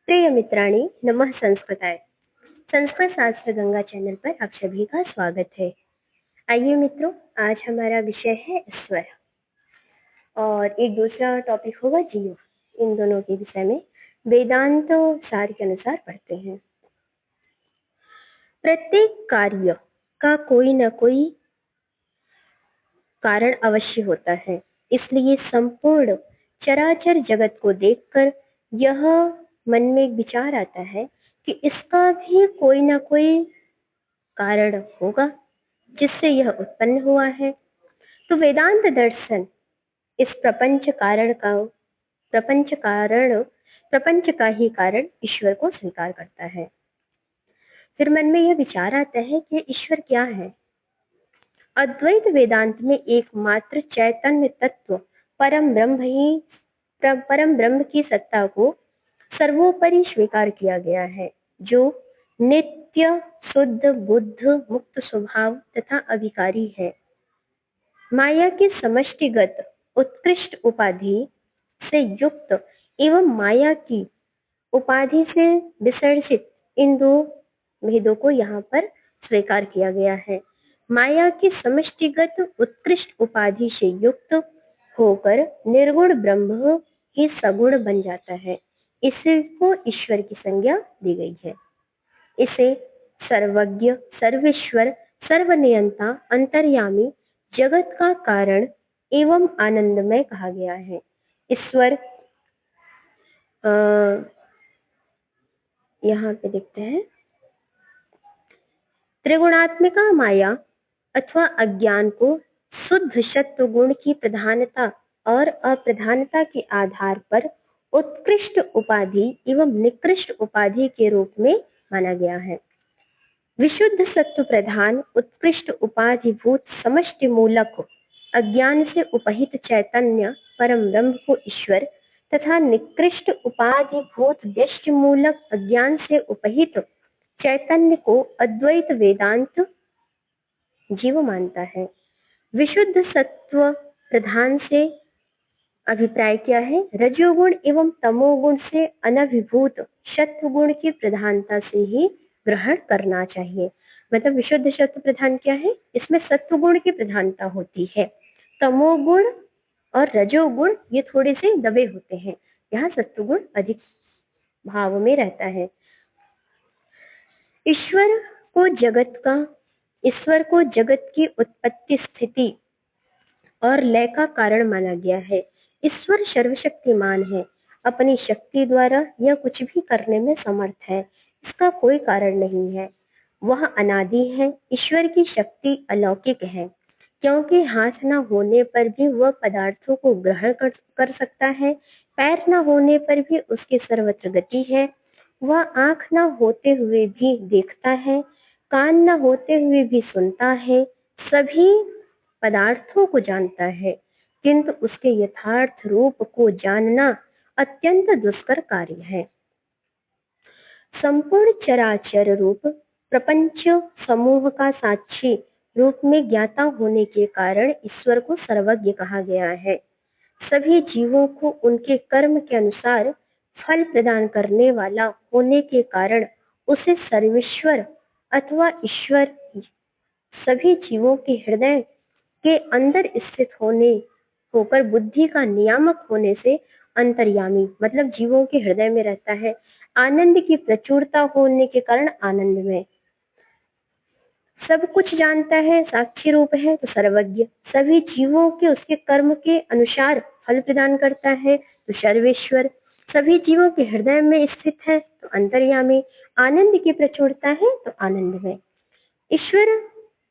प्रिय मित्राणि, नमः संस्कृताय। संस्कृत शास्त्र गंगा चैनल पर आप सभी का स्वागत है। आइए मित्रों, आज हमारा विषय है ईश्वर और एक दूसरा टॉपिक होगा जीव। इन दोनों के विषय में वेदांत सार के अनुसार पढ़ते हैं। प्रत्येक कार्य का कोई न कोई कारण अवश्य होता है, इसलिए संपूर्ण चराचर जगत को देखकर यह मन में एक विचार आता है कि इसका भी कोई ना कोई कारण होगा जिससे यह उत्पन्न हुआ है। तो वेदांत दर्शन इस प्रपंच का ही कारण ईश्वर को स्वीकार करता है। फिर मन में यह विचार आता है कि ईश्वर क्या है। अद्वैत वेदांत में एकमात्र चैतन्य तत्व परम ब्रह्म की सत्ता को सर्वोपरि स्वीकार किया गया है, जो नित्य शुद्ध बुद्ध मुक्त स्वभाव तथा अविकारी है। माया की समष्टिगत उत्कृष्ट उपाधि से युक्त एवं माया की उपाधि से विसर्जित इन दो भेदों को यहाँ पर स्वीकार किया गया है। माया की समष्टिगत उत्कृष्ट उपाधि से युक्त होकर निर्गुण ब्रह्म ही सगुण बन जाता है। इसी को ईश्वर की संज्ञा दी गई है। इसे सर्वज्ञ, सर्वेश्वर, सर्वनियंता, अंतर्यामी, जगत का कारण एवं आनंदमय कहा गया है। ईश्वर यहाँ पे देखते हैं, त्रिगुणात्मिका माया अथवा अज्ञान को शुद्ध सत्व गुण की प्रधानता और अप्रधानता के आधार पर उत्कृष्ट उपाधि एवं निकृष्ट उपाधि के रूप में माना गया है। विशुद्ध सत्व प्रधान उत्कृष्ट उपाधिभूत समष्टि मूलक अज्ञान से उपहित चैतन्य परम ब्रह्म को ईश्वर तथा निकृष्ट उपाधिभूत व्यष्टि मूलक अज्ञान से उपहित चैतन्य को अद्वैत वेदांत जीव मानता है। विशुद्ध सत्व प्रधान से अभिप्राय क्या है? रजोगुण एवं तमोगुण से अनभिभूत सत्व गुण की प्रधानता से ही ग्रहण करना चाहिए। मतलब विशुद्ध सत्व प्रधान क्या है? इसमें सत्व गुण की प्रधानता होती है। तमोगुण और रजोगुण ये थोड़े से दबे होते हैं, यहाँ सत्व गुण अधिक भाव में रहता है। ईश्वर को जगत की उत्पत्ति, स्थिति और लय का कारण माना गया है। ईश्वर सर्वशक्तिमान है, अपनी शक्ति द्वारा यह कुछ भी करने में समर्थ है। इसका कोई कारण नहीं है, वह अनादि है। ईश्वर की शक्ति अलौकिक है, क्योंकि हाथ न होने पर भी वह पदार्थों को ग्रहण कर सकता है, पैर न होने पर भी उसकी सर्वत्र गति है, वह आंख न होते हुए भी देखता है, कान न होते हुए भी सुनता है, सभी पदार्थों को जानता है, किंतु उसके यथार्थ रूप को जानना अत्यंत दुष्कर कार्य है। संपूर्ण चराचर रूप प्रपंच समूह का साक्षी रूप में ज्ञाता होने के कारण ईश्वर को सर्वज्ञ कहा गया है। सभी जीवों को उनके कर्म के अनुसार फल प्रदान करने वाला होने के कारण उसे सर्वेश्वर अथवा ईश्वर, सभी जीवों के हृदय के अंदर स्थित होकर बुद्धि का नियामक होने से अंतर्यामी, मतलब जीवों के हृदय में रहता है। आनंद की प्रचुरता होने के कारण आनंद में सब कुछ जानता है, साक्षी रूप है तो सर्वज्ञ, सभी जीवों के उसके कर्म के अनुसार फल प्रदान करता है तो सर्वेश्वर, सभी जीवों के हृदय में स्थित है तो अंतर्यामी, आनंद की प्रचुरता है तो आनंद में। ईश्वर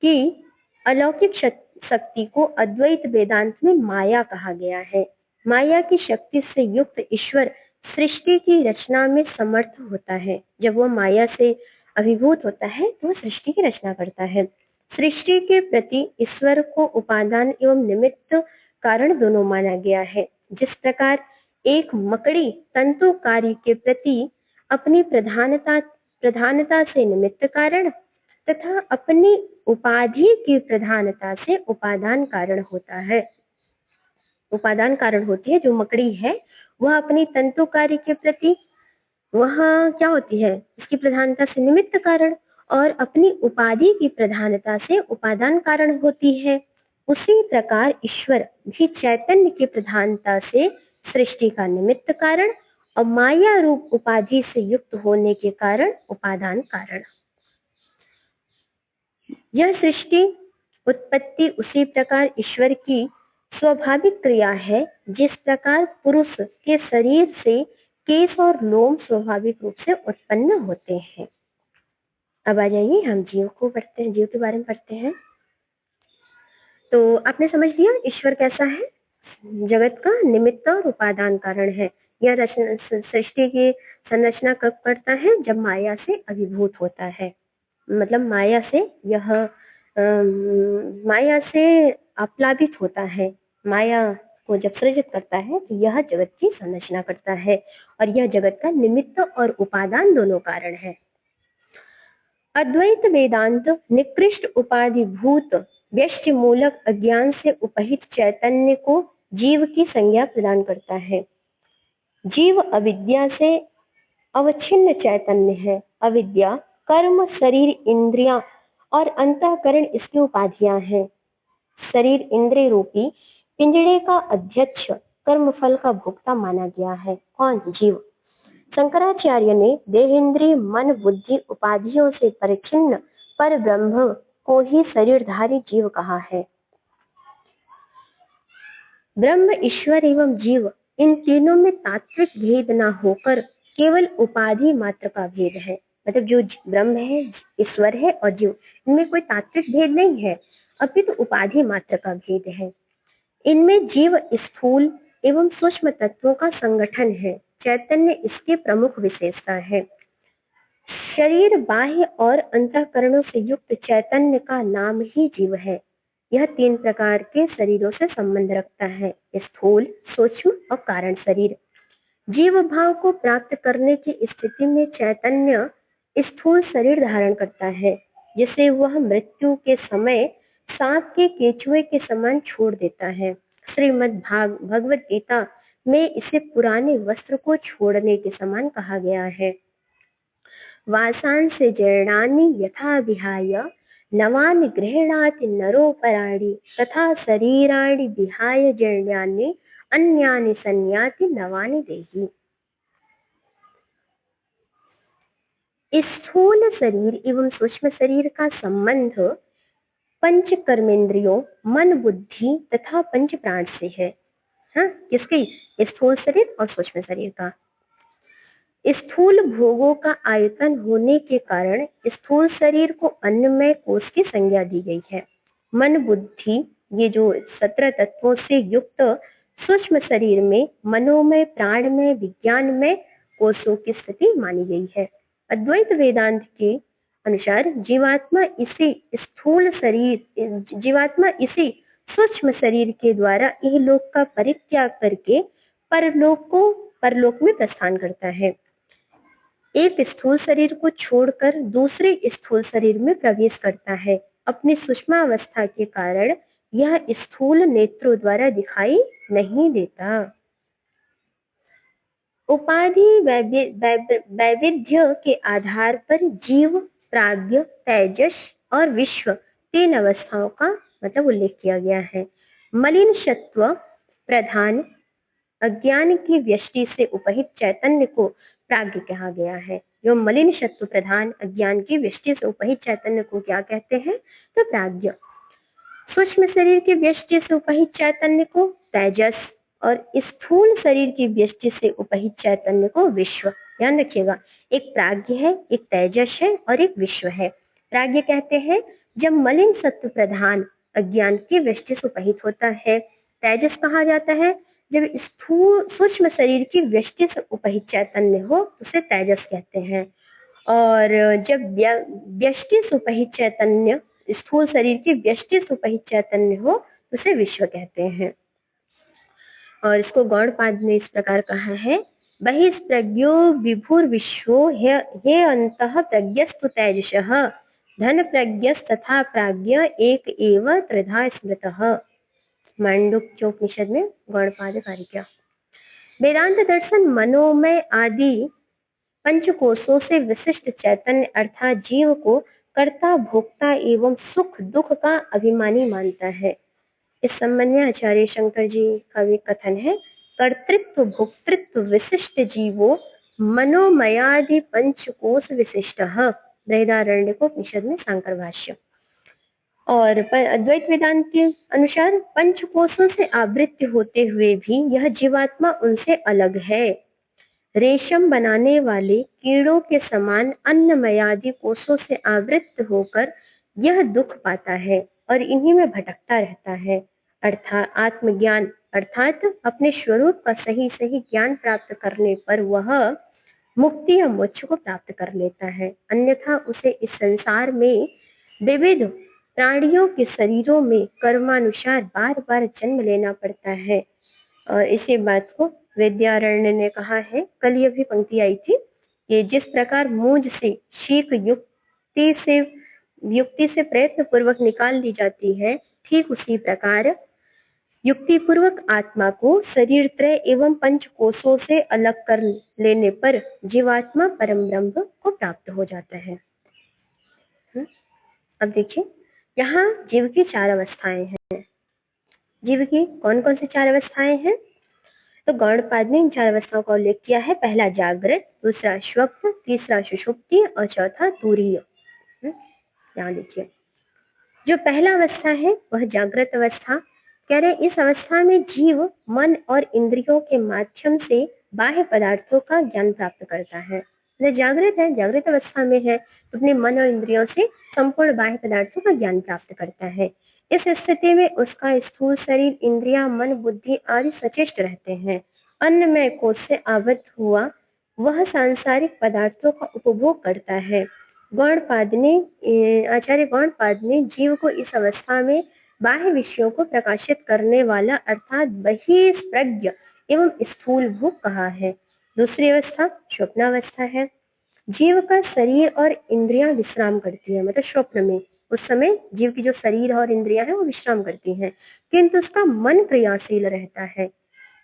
की अलौकिक शक्ति को अद्वैत वेदांत में माया कहा गया है। माया की शक्ति से युक्त ईश्वर सृष्टि की रचना में समर्थ होता है। जब वह माया से अभिभूत होता है तो वह सृष्टि की रचना करता है। सृष्टि के प्रति ईश्वर को उपादान एवं निमित्त कारण दोनों माना गया है। जिस प्रकार एक मकड़ी तंतु कार्य के प्रति अपनी प्रधानता से निमित्त कारण तथा अपनी उपाधि की प्रधानता से उपादान कारण होता है, उपादान कारण होती है। जो मकड़ी है वह अपनी तंतु कार्य के प्रति वह क्या होती है, इसकी प्रधानता से निमित्त कारण और अपनी उपाधि की प्रधानता से उपादान कारण होती है। उसी प्रकार ईश्वर भी चैतन्य की प्रधानता से सृष्टि का निमित्त कारण और माया रूप उपाधि से युक्त होने के कारण उपादान कारण। यह सृष्टि उत्पत्ति उसी प्रकार ईश्वर की स्वाभाविक क्रिया है जिस प्रकार पुरुष के शरीर से केश और लोम स्वाभाविक रूप से उत्पन्न होते हैं। अब आ जाइए हम जीव को पढ़ते हैं, जीव के बारे में पढ़ते हैं। तो आपने समझ लिया ईश्वर कैसा है, जगत का निमित्त और उपादान कारण है। यह रचना सृष्टि की संरचना कब करता है, जब माया से अभिभूत होता है, मतलब माया से यह माया से आप्लावित होता है, माया को जब सृजित करता है तो यह जगत की संरचना करता है और यह जगत का निमित्त और उपादान दोनों कारण है। अद्वैत वेदांत निकृष्ट उपाधि भूत व्यष्टि मूलक अज्ञान से उपहित चैतन्य को जीव की संज्ञा प्रदान करता है। जीव अविद्या से अवच्छिन्न चैतन्य है। अविद्या कर्म, शरीर, इंद्रियां और अंतःकरण इसकी उपाधियां हैं। शरीर इंद्रिय रूपी पिंजड़े का अध्यक्ष कर्मफल का भोक्ता माना गया है। कौन? जीव। शंकराचार्य ने देहेंद्रिय मन बुद्धि उपाधियों से परिच्छिन्न पर ब्रह्म को ही शरीरधारी जीव कहा है। ब्रह्म, ईश्वर एवं जीव इन तीनों में तात्विक भेद न होकर केवल उपाधि मात्र का भेद है। मतलब जो ब्रह्म है, ईश्वर है और जीव, इनमें कोई तात्विक भेद नहीं है, अपितु उपाधि मात्र का भेद है। इनमें जीव स्थूल एवं सूक्ष्म तत्वों का संगठन है। चैतन्य इसकी प्रमुख विशेषता है। शरीर, बाह्य और अंतःकरणों से युक्त चैतन्य का नाम ही जीव है। यह तीन प्रकार के शरीरों से संबंध रखता है, स्थूल, सूक्ष्म और कारण शरीर। जीव भाव को प्राप्त करने की स्थिति में चैतन्य स्थूल शरीर धारण करता है, जिसे वह मृत्यु के समय सांप के केचुए के समान छोड़ देता है। श्रीमद् भगवद गीता में इसे पुराने वस्त्र को छोड़ने के समान कहा गया है। वासांसि जीर्णानि यथा विहाय नवानि गृह्णाति नरोपराणि तथा शरीराणि विहाय जीर्णानि अन्यानि संयाति नवानि देहि। स्थूल शरीर एवं सूक्ष्म शरीर का संबंध पंच कर्मेंद्रियों, मन, बुद्धि तथा पंच प्राण से है। हाँ, किसके? स्थूल शरीर और सूक्ष्म शरीर का। स्थूल भोगों का आयतन होने के कारण स्थूल शरीर को अन्नमय कोश की संज्ञा दी गई है। मन, बुद्धि, ये जो 17 तत्वों से युक्त सूक्ष्म शरीर में मनोमय, प्राणमय, विज्ञानमय कोशों की स्थिति मानी गई है। अद्वैत वेदांत के अनुसार जीवात्मा इसी सूक्ष्म शरीर के द्वारा इहलोक का परित्याग करके परलोक में प्रस्थान करता है। एक स्थूल शरीर को छोड़कर दूसरे स्थूल शरीर में प्रवेश करता है। अपनी सूक्ष्मावस्था के कारण यह स्थूल नेत्रों द्वारा दिखाई नहीं देता। उपाधि वैविध्य के आधार पर जीव, प्राज्ञ, तेजस और विश्व तीन अवस्थाओं का मतलब उल्लेख किया गया है। मलिन सत्व प्रधान अज्ञान की व्यष्टि से उपहित चैतन्य को प्राज्ञ कहा गया है। जो मलिन सत्व प्रधान अज्ञान की व्यष्टि से उपहित चैतन्य को क्या कहते हैं? तो प्राज्ञ। सूक्ष्म शरीर की व्यष्टि से उपहित चैतन्य को तेजस और स्थूल शरीर की व्यष्टि से उपहित चैतन्य को विश्व। ध्यान रखिएगा, एक प्राज्ञ है, एक तेजस है और एक विश्व है। प्राज्ञ कहते हैं जब मलिन सत्व प्रधान अज्ञान की व्यष्टि से उपहित होता है। तेजस कहा जाता है जब स्थूल सूक्ष्म शरीर की व्यष्टि से उपहित चैतन्य हो, उसे तेजस कहते हैं। और जब व्यष्टि से उपहित चैतन्य, स्थूल शरीर की व्यष्टि से उपहित चैतन्य हो, उसे विश्व कहते हैं। और इसको गौड़पाद ने इस प्रकार कहा है, बहिष्प्रज्ञो विभुर्विश्वो हे अंतः प्रज्ञस्तु तेजसः धन प्रज्ञस्तथा प्राज्ञ एक एव त्रिधा स्मृतः। मांडुक्योपनिषद में गौड़पाद कारिका। वेदांत दर्शन मनोमय आदि पंचकोशों से विशिष्ट चैतन्य अर्थात जीव को कर्ता भोक्ता एवं सुख दुख का अभिमानी मानता है। इस संबंध में आचार्य शंकर जी का भी कथन है, कर्तृत्व भोक्तृत्व विशिष्ट जीवो मनोमयादि पंचकोश विशिष्ट। बृहदारण्यकोपनिषद में शंकर भाष्य। और अद्वैत वेदांत के अनुसार पंचकोशों से आवृत्त होते हुए भी यह जीवात्मा उनसे अलग है। रेशम बनाने वाले कीड़ों के समान अन्नमयादि कोशों से आवृत्त होकर यह दुख पाता है और इन्हीं में भटकता रहता है। अर्थात आत्मज्ञान अर्थात अपने स्वरूप का सही सही ज्ञान प्राप्त करने पर वह मुक्ति या मोक्ष को प्राप्त कर लेता है, अन्यथा उसे इस संसार में विविध प्राणियों के शरीरों में कर्मानुसार बार बार जन्म लेना पड़ता है। और इसी बात को विद्यारण्य ने कहा है, कल ये भी पंक्ति आई थी कि जिस प्रकार मूंज से शीख युक्ति से प्रयत्न पूर्वक निकाल ली जाती है, ठीक उसी प्रकार युक्ति पूर्वक आत्मा को शरीर त्रय एवं पंच कोशों से अलग कर लेने पर जीवात्मा परम ब्रह्म को प्राप्त हो जाता है। अब देखिए, यहाँ जीव की 4 अवस्थाएं हैं। जीव की कौन कौन सी 4 अवस्थाएं हैं? तो गौड़पाद ने इन 4 अवस्थाओं का उल्लेख किया है। पहला जागृत, दूसरा स्वप्न, तीसरा सुषुप्ति और चौथा तुरीय। यहाँ देखिए, जो पहला अवस्था है वह जागृत अवस्था। कह रहे इस अवस्था में जीव मन और इंद्रियों के माध्यम से बाह्य पदार्थों का ज्ञान प्राप्त करता है। जागृत है, जागृत अवस्था में है, तो अपने मन और इंद्रियों से संपूर्ण बाह्य पदार्थों का ज्ञान प्राप्त करता है। इस स्थिति में उसका स्थूल शरीर, इंद्रिया, मन, बुद्धि आदि सचेष्ट रहते हैं। अन्नमय कोश से आबद्ध हुआ वह सांसारिक पदार्थों का उपभोग करता है। आचार्य गौड़पाद ने जीव को इस अवस्था में बाह्य विषयों को प्रकाशित करने वाला अर्थात बहिःप्रज्ञ एवं स्थूल भूख कहा है। दूसरी अवस्था स्वप्नावस्था है। जीव का शरीर और इंद्रियां विश्राम करती है, मतलब स्वप्न में उस समय जीव की जो शरीर और इंद्रियां हैं वो विश्राम करती हैं, किंतु उसका मन क्रियाशील रहता है।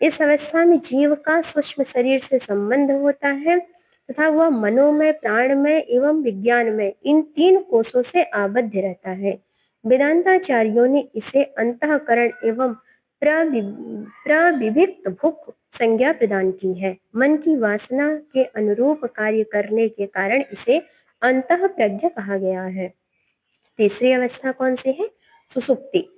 इस अवस्था में जीव का सूक्ष्म शरीर से संबंध होता है तथा वह मनोमय, प्राणमय एवं विज्ञानमय इन 3 कोशों से आबद्ध रहता है। वेदांताचार्यों ने इसे अंतःकरण एवं प्रविभिक्त भुक संज्ञा प्रदान की है। मन की वासना के अनुरूप कार्य करने के कारण इसे अंतःप्रज्ञ कहा गया है। तीसरी अवस्था कौन सी है? सुषुप्ति।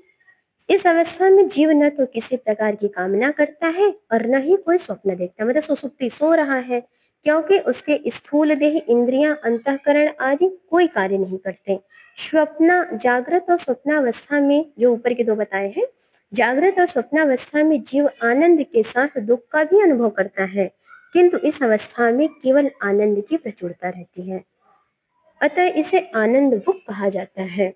इस अवस्था में जीव न तो किसी प्रकार की कामना करता है और न ही कोई स्वप्न देखता, मतलब सुषुप्ति, सो रहा है, क्योंकि उसके स्थूल देह, इंद्रियां, अंतःकरण आदि कोई कार्य नहीं करते। जागृत और स्वप्नावस्था में जो ऊपर के 2 बताए हैं, जागृत और स्वप्नावस्था में जीव आनंद के साथ दुख का भी अनुभव करता है, किंतु इस अवस्था में केवल आनंद की प्रचुरता रहती है, अतः इसे आनंद भुक कहा जाता है।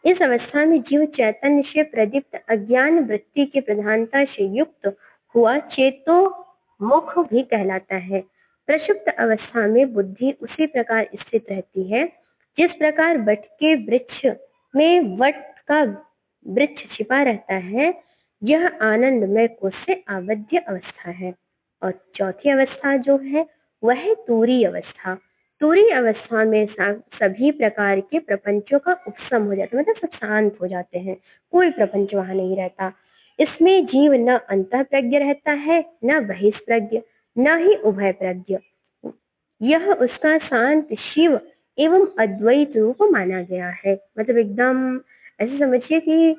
इस अवस्था में जीव चैतन्य से प्रदीप्त अज्ञान वृत्ति की प्रधानता से युक्त हुआ चेतो मुख भी कहलाता है। प्रसुप्त अवस्था में बुद्धि उसी प्रकार स्थित रहती है जिस प्रकार वट के वृक्ष में वट का वृक्ष छिपा रहता है। यह आनंदमय कोश से आबद्ध अवस्था है। और चौथी अवस्था जो है वह है तुरीय अवस्था। तुरीय अवस्था में सभी प्रकार के प्रपंचों का उपशम हो जाता है, मतलब सब शांत हो जाते हैं, कोई प्रपंच वहां नहीं रहता। इसमें जीव न अंतःप्रज्ञ रहता है, न बहिष्प्रज्ञ, न ही उभय प्रज्ञ। यह उसका शांत शिव एवं अद्वैत रूप माना गया है। मतलब एकदम ऐसे समझिए कि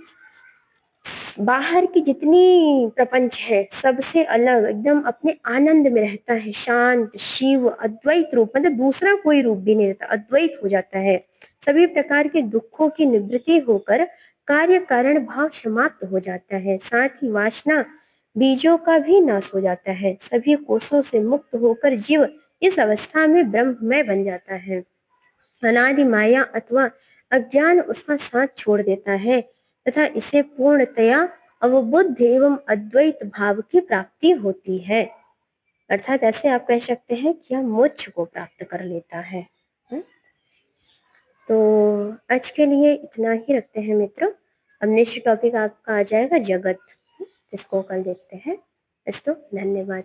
बाहर की जितनी प्रपंच है सबसे अलग, एकदम अपने आनंद में रहता है, शांत शिव अद्वैत रूप, मतलब दूसरा कोई रूप भी नहीं रहता, अद्वैत हो जाता है। सभी प्रकार के दुखों की निवृत्ति होकर कार्य कारण भाव समाप्त हो जाता है, साथ ही वासना बीजों का भी नाश हो जाता है। सभी कोशों से मुक्त होकर जीव इस अवस्था में ब्रह्ममय बन जाता है। अनादि माया अथवा अज्ञान उसका साथ छोड़ देता है तथा इसे पूर्णतया अवबुद्ध एवं अद्वैत भाव की प्राप्ति होती है। अर्थात ऐसे आप कह सकते हैं कि यह मोक्ष को प्राप्त कर लेता है। तो आज के लिए इतना ही रखते हैं मित्रों। अब नेक्स्ट टॉपिक आपका आ जाएगा जगत, इसको कल देखते हैं। अस्तु, धन्यवाद।